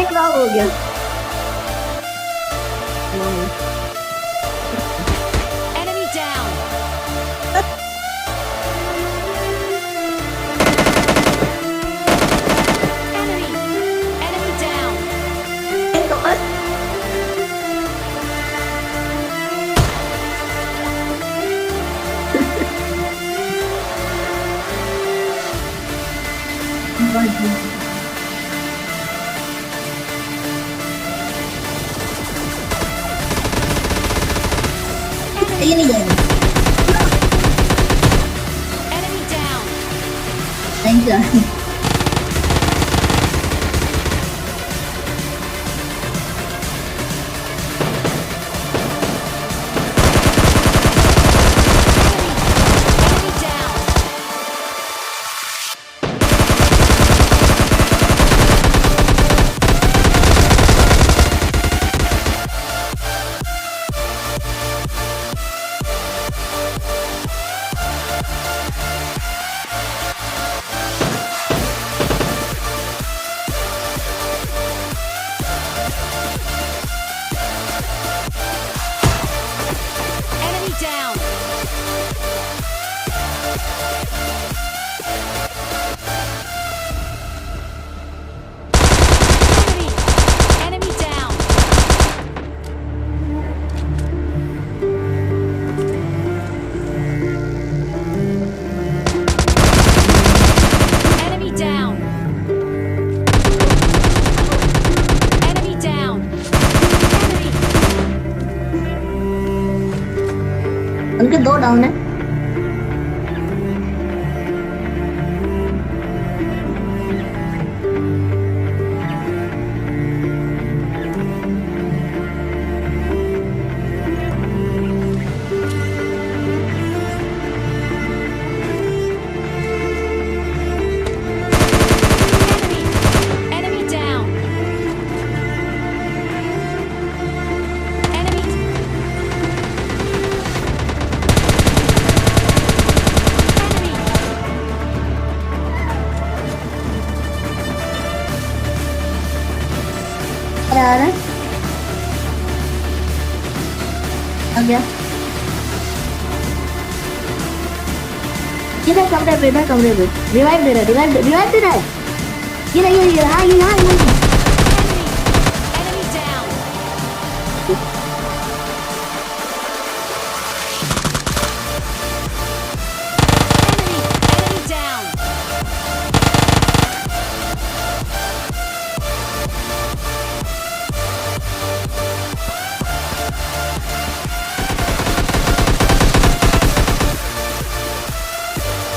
खराब हो गया। Enemy down. Enemy down. ये नहीं जाएगा। Enemy down. Thank you. Enemy down. Enemy down. Enemy down. Enemy down. Enemy down. Enemy. उनके 2 डाउन है। Enemy down. Enemy. Enemy. आ रहा है। आ गया। इधर कमरे पे, इधर कमरे पे। रिवाइव दे रहा है, रिवाइव दे रहा है। ये नहीं, ये हाँ, ये हाँ, ये हाँ। Enemy down. Enemy down.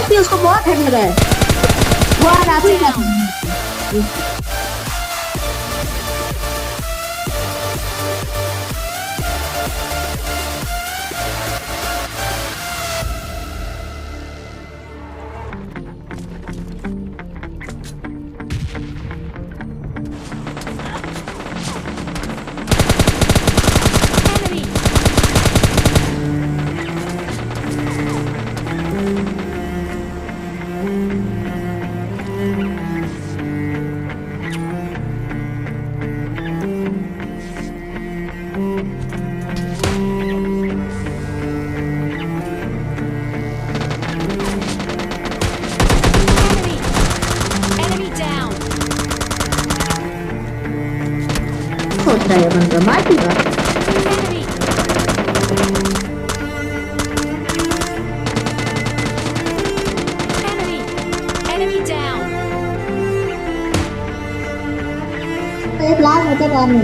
भी उसको बहुत हेड लगा है। वो आ रहा है। Enemy. Enemy down. सोच रहा है बंदा मार देगा। Enemy. Enemy. Enemy down. एक लाख होते बाद में